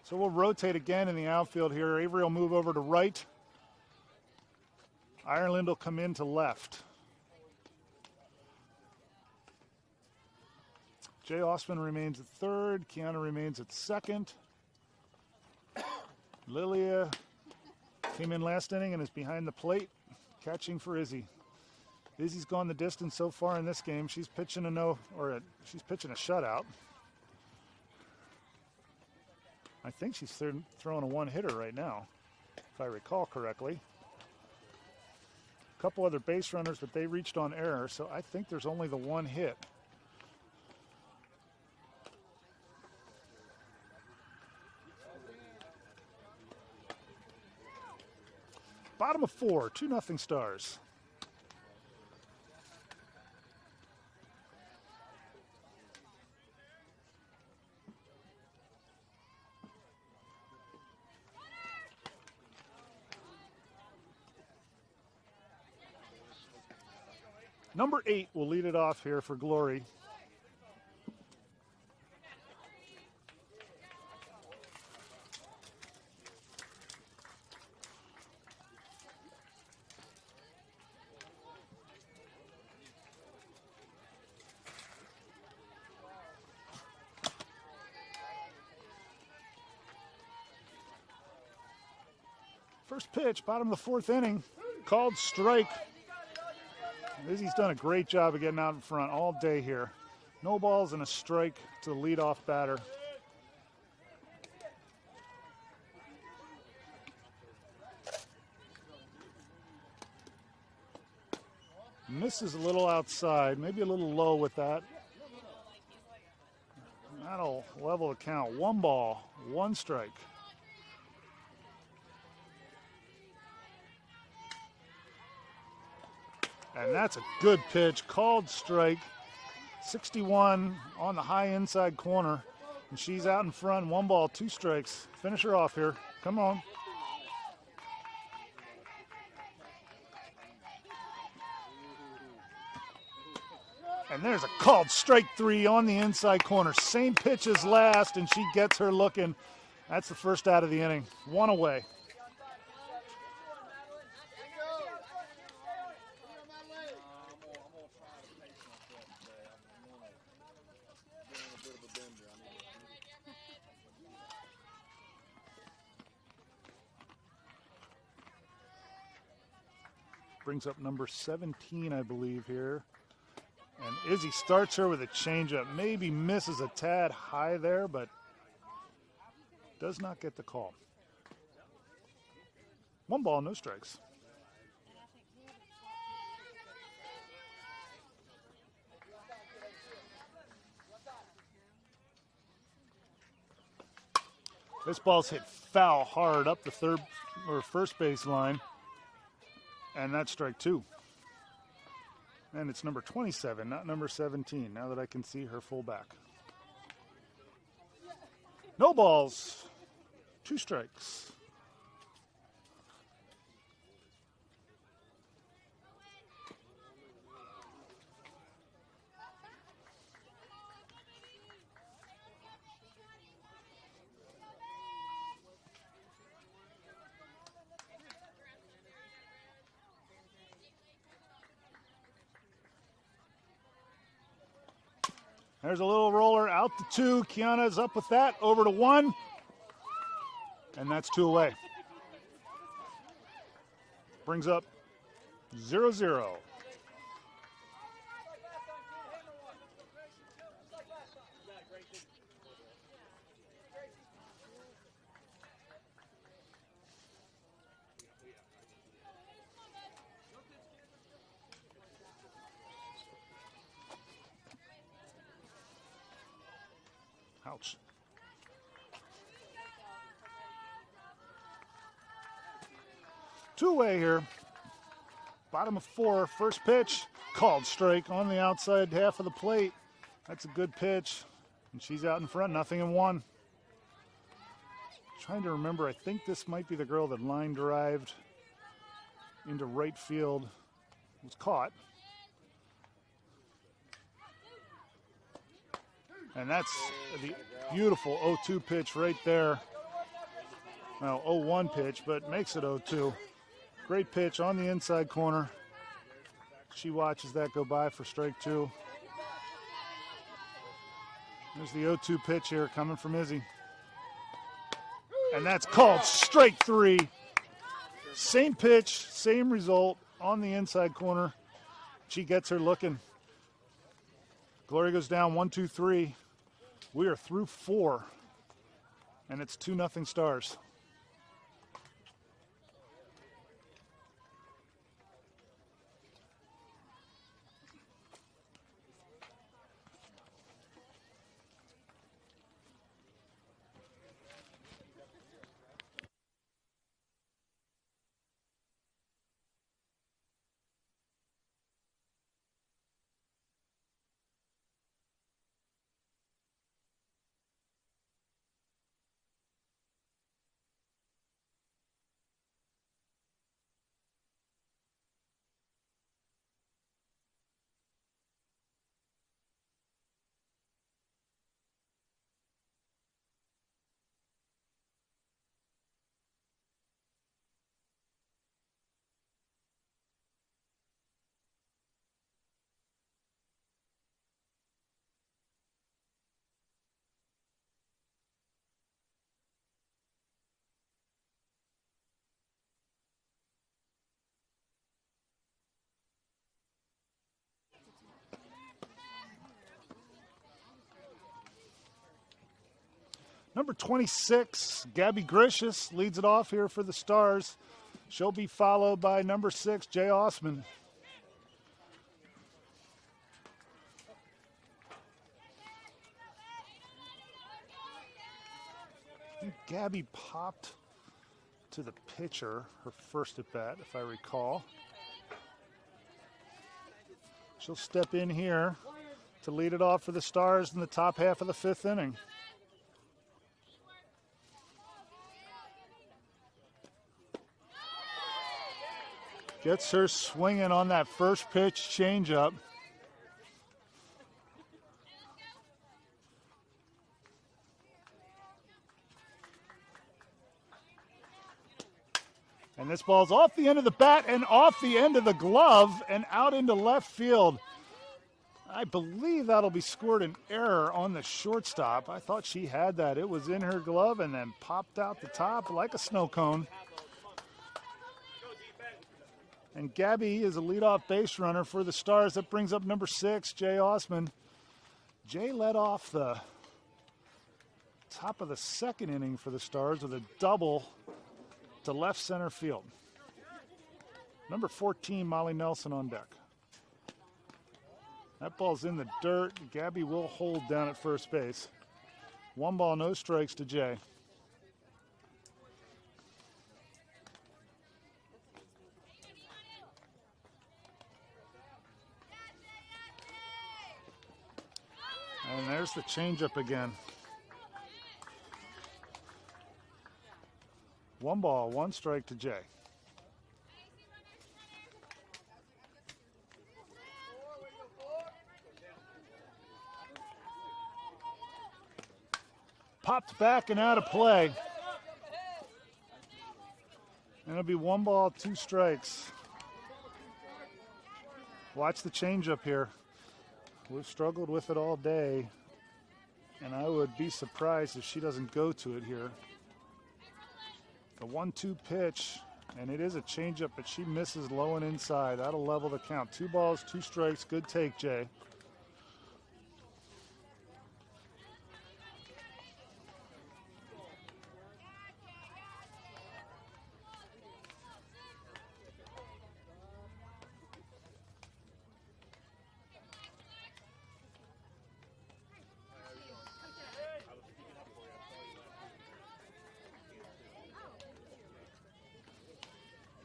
So we'll rotate again in the outfield here. Avery will move over to right. Ireland will come in to left. Jay Osman remains at third. Kiana remains at second. Lilia came in last inning and is behind the plate, catching for Izzy. Izzy's gone the distance so far in this game. She's pitching she's pitching a shutout. I think she's throwing a one-hitter right now, if I recall correctly. A couple other base runners, but they reached on error, so I think there's only the one hit. Bottom of four, 2-0 Stars. Number 8 will lead it off here for Glory. First pitch, bottom of the fourth inning, called strike. Izzy's done a great job of getting out in front all day here. No balls and a strike to the leadoff batter. Misses a little outside, maybe a little low with that. That'll level the count. 1 ball, 1 strike. And that's a good pitch, called strike. 61 on the high inside corner. And she's out in front, 1 ball, 2 strikes. Finish her off here. Come on. And there's a called strike 3 on the inside corner. Same pitch as last, and she gets her looking. That's the first out of the inning. 1 away. Brings up number 17, I believe, here. And Izzy starts her with a changeup. Maybe misses a tad high there, but does not get the call. 1 ball, no strikes. This ball's hit foul hard up the third or first base line. And that's strike 2. And it's number 27, not number 17, now that I can see her full back. No balls, 2 strikes. There's a little roller out to 2. Kiana is up with that. Over to 1. And that's 2 away. Brings up 0-0. Ouch. Two away here. Bottom of 4. First pitch. Called strike on the outside half of the plate. That's a good pitch. And she's out in front. 0-1. Trying to remember. I think this might be the girl that line drived into right field. Was caught. And that's the beautiful 0-2 pitch right there. Well, 0-1 pitch, but makes it 0-2. Great pitch on the inside corner. She watches that go by for strike 2. There's the 0-2 pitch here coming from Izzy. And that's called strike 3. Same pitch, same result on the inside corner. She gets her looking. Glory goes down 1-2-3. We are through 4, and it's 2-0 Stars. Number 26, Gabby Gricius, leads it off here for the Stars. She'll be followed by number 6, Jay Osman. I think Gabby popped to the pitcher, her first at bat, if I recall. She'll step in here to lead it off for the Stars in the top half of the 5th inning. Gets her swinging on that first pitch changeup. And this ball's off the end of the bat and off the end of the glove and out into left field. I believe that'll be scored an error on the shortstop. I thought she had that. It was in her glove and then popped out the top like a snow cone. And Gabby is a leadoff base runner for the Stars. That brings up number 6, Jay Osman. Jay led off the top of the 2nd inning for the Stars with a double to left center field. Number 14, Molly Nelson on deck. That ball's in the dirt. Gabby will hold down at first base. 1 ball, no strikes to Jay. And there's the changeup again. 1 ball, 1 strike to Jay. Popped back and out of play. And it'll be 1 ball, 2 strikes. Watch the changeup here. We've struggled with it all day, and I would be surprised if she doesn't go to it here. The 1-2 pitch, and it is a changeup, but she misses low and inside. That'll level the count. 2 balls, 2 strikes. Good take, Jay.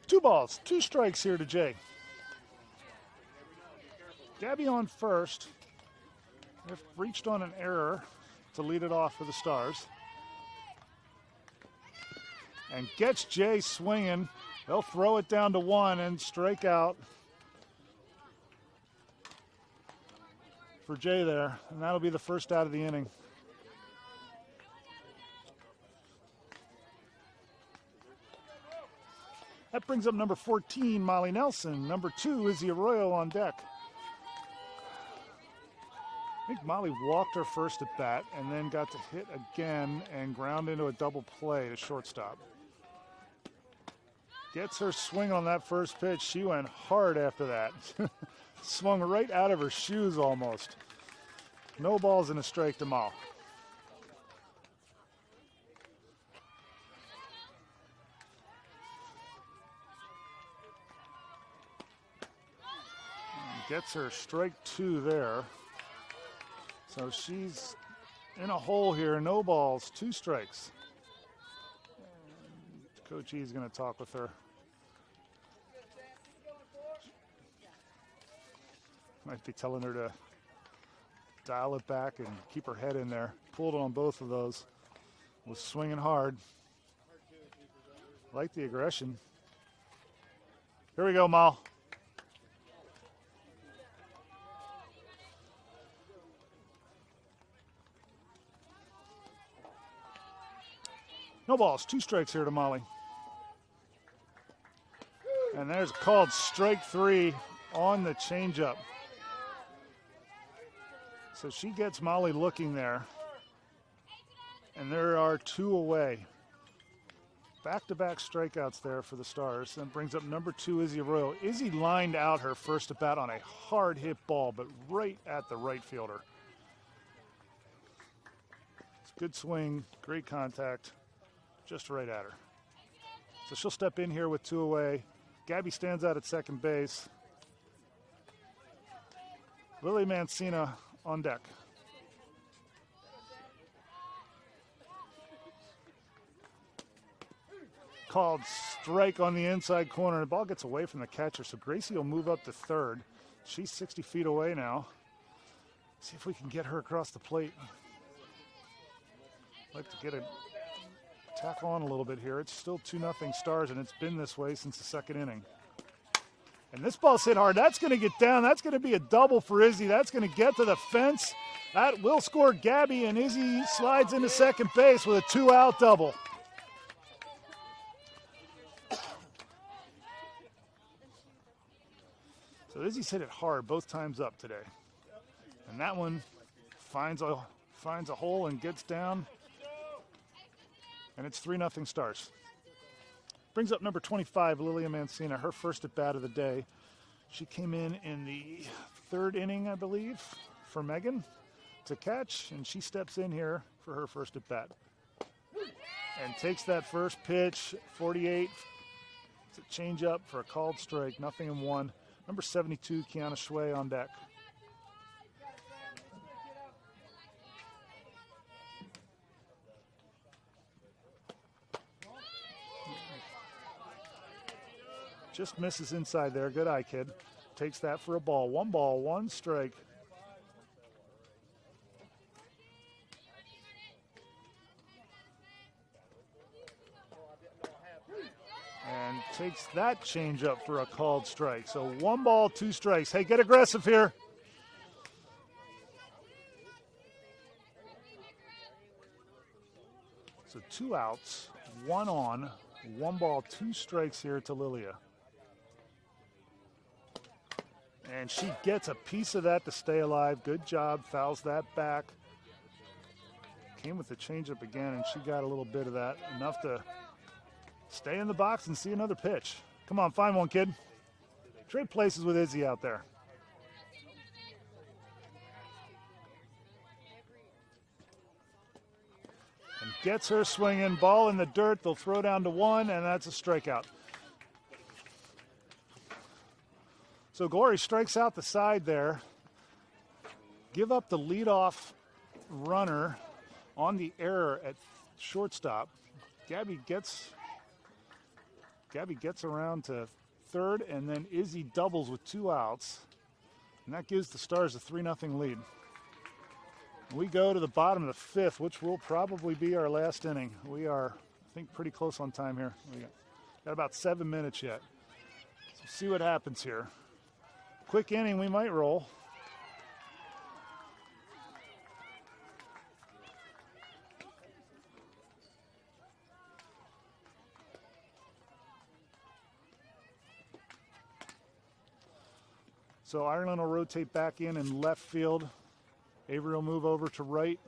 Two balls, 2 strikes here to Jay. Gabby on first. They've reached on an error to lead it off for the Stars. And gets Jay swinging. They'll throw it down to 1 and strike out for Jay there. And that'll be the first out of the inning. That brings up number 14, Molly Nelson. Number 2, Izzy Arroyo on deck. I think Molly walked her first at bat and then got to hit again and ground into a double play to shortstop. Gets her swing on that first pitch. She went hard after that. Swung right out of her shoes almost. No balls and a strike to Molly. Gets her strike 2 there. So she's in a hole here. No balls, 2 strikes. And Coach E is going to talk with her. Might be telling her to dial it back and keep her head in there. Pulled on both of those. Was swinging hard. Like the aggression. Here we go, Mal. No balls, 2 strikes here to Molly. And there's called strike 3 on the changeup. So she gets Molly looking there. And there are 2 away. Back-to-back strikeouts there for the Stars. And brings up number 2, Izzy Arroyo. Izzy lined out her first at bat on a hard hit ball, but right at the right fielder. It's a good swing, great contact. Just right at her. So she'll step in here with 2 away. Gabby stands out at second base. Lily Mancina on deck. Called strike on the inside corner. The ball gets away from the catcher, so Gracie will move up to third. She's 60 feet away now. See if we can get her across the plate. Like to get a tack on a little bit here. It's still 2-0 Stars, and it's been this way since the second inning. And this ball's hit hard. That's going to get down. That's going to be a double for Izzy. That's going to get to the fence. That will score Gabby, and Izzy slides into second base with a 2-out double. So Izzy's hit it hard both times up today. And that one finds a hole and gets down. And it's 3-0 Stars. Brings up number 25, Lilia Mancina, her first at bat of the day. She came in the 3rd inning, I believe, for Megan to catch, and she steps in here for her first at bat. And takes that first pitch, 48. It's a change up for a called strike, 0-1. Number 72, Kiana Shui on deck. Just misses inside there. Good eye, kid. Takes that for a ball. 1 ball, 1 strike. And takes that change up for a called strike. So 1 ball, 2 strikes. Hey, get aggressive here. So 2 outs, 1 on, 1 ball, 2 strikes here to Lilia. And she gets a piece of that to stay alive. Good job. Fouls that back. Came with the changeup again, and she got a little bit of that. Enough to stay in the box and see another pitch. Come on, find one, kid. Trade places with Izzy out there. And gets her swinging. Ball in the dirt. They'll throw down to one, and that's a strikeout. So Glory strikes out the side there. Give up the leadoff runner on the error at shortstop. Gabby gets around to third, and then Izzy doubles with 2 outs. And that gives the Stars a 3-0 lead. We go to the bottom of the 5th, which will probably be our last inning. We are, I think, pretty close on time here. We got about 7 minutes yet. So see what happens here. Quick inning, we might roll. So Ireland will rotate back in left field. Avery will move over to right.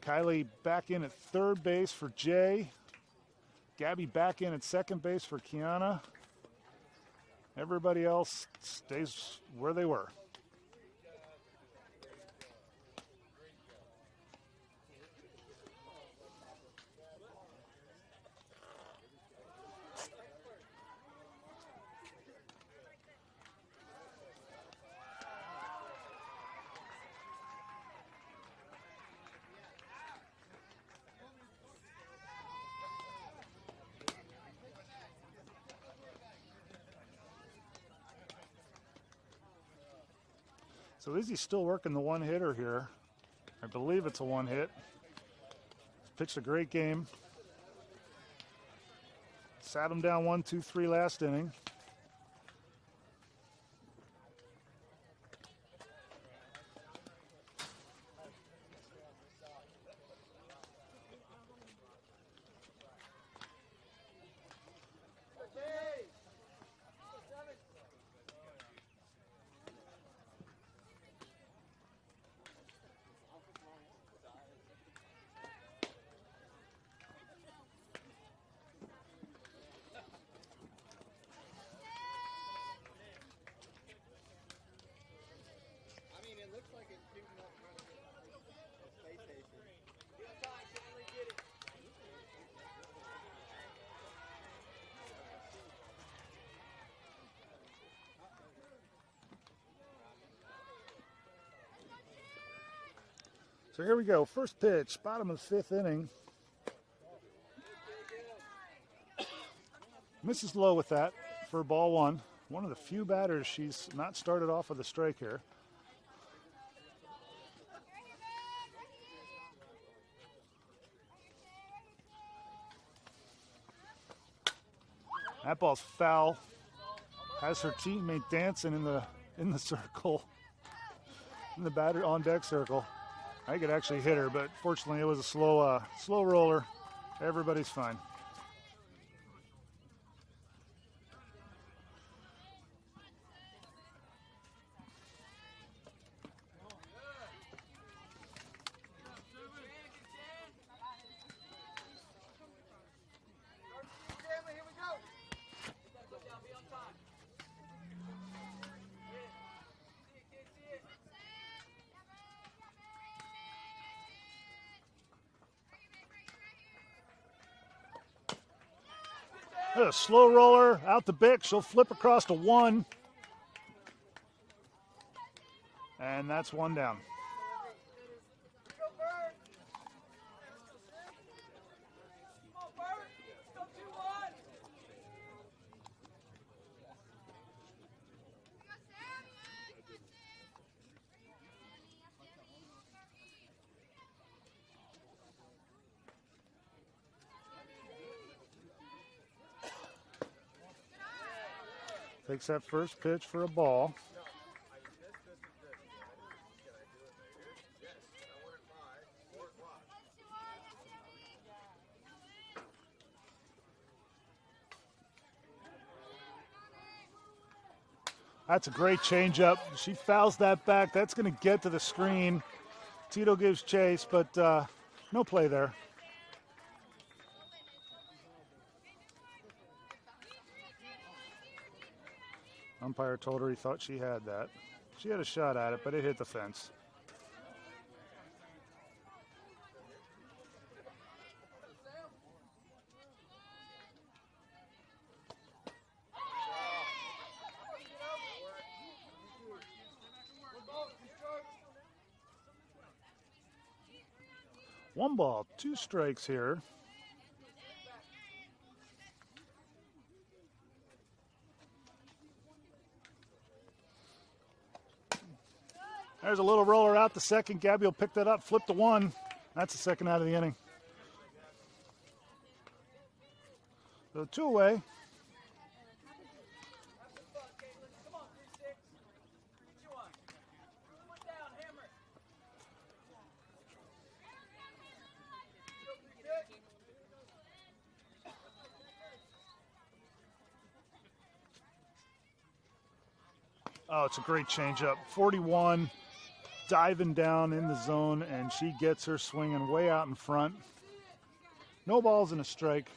Kylie back in at third base for Jay. Gabby back in at second base for Kiana. Everybody else stays where they were. So Izzy's still working the one hitter here. I believe it's a one hit. Pitched a great game. Sat him down 1-2-3 last inning. So here we go, first pitch, bottom of the 5th inning. Misses low with that for ball 1. One of the few batters she's not started off with a strike here. That ball's foul. Has her teammate dancing in the circle, in the batter on deck circle. I could actually hit her, but fortunately it was a slow roller. Everybody's fine. A slow roller out the Bick. She'll flip across to 1. And that's 1 down. Takes that first pitch for a ball. That's a great changeup. She fouls that back. That's going to get to the screen. Tito gives chase, but no play there. Umpire told her he thought she had that. She had a shot at it, but it hit the fence. One ball, 2 strikes here. There's a little roller out the second. Gabby will pick that up, flip to 1. That's the second out of the inning. So 2 away. Oh, it's a great changeup. 41, diving down in the zone, and she gets her swinging way out in front. No balls and a strike.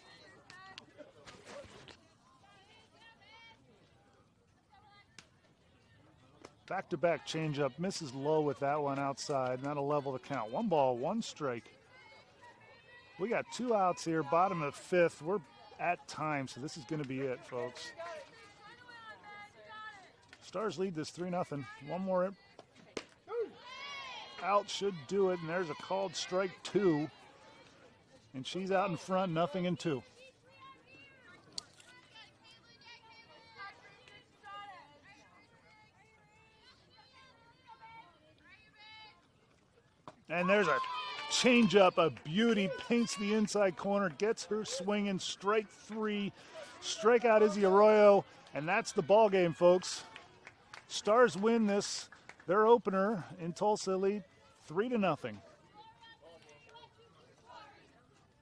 Back-to-back changeup. Misses low with that one outside, and that'll level the count. 1 ball, 1 strike. We got 2 outs here, bottom of 5th. We're at time, so this is going to be it, folks. Stars lead this 3-0. One more out should do it, and there's a called strike 2. And she's out in front, 0-2. And there's a changeup, a beauty, paints the inside corner, gets her swinging, strike 3. Strike out Izzy Arroyo, and that's the ball game, folks. Stars win this, their opener in Tulsa, lead 3-0.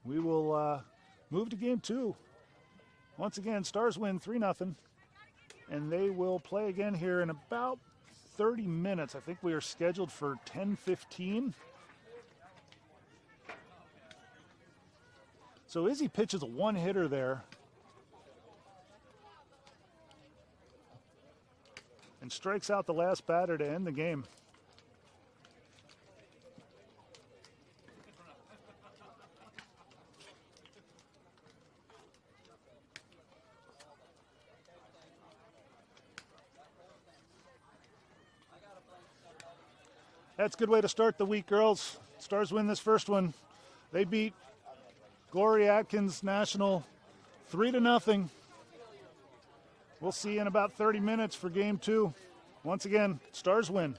We will move to game 2. Once again, Stars win 3-0, and they will play again here in about 30 minutes. I think we are scheduled for 10:15. So Izzy pitches a 1-hitter there. And strikes out the last batter to end the game. That's a good way to start the week, girls. Stars win this first one. They beat Gloria Adkins National 3-0. We'll see you in about 30 minutes for game 2. Once again, Stars win.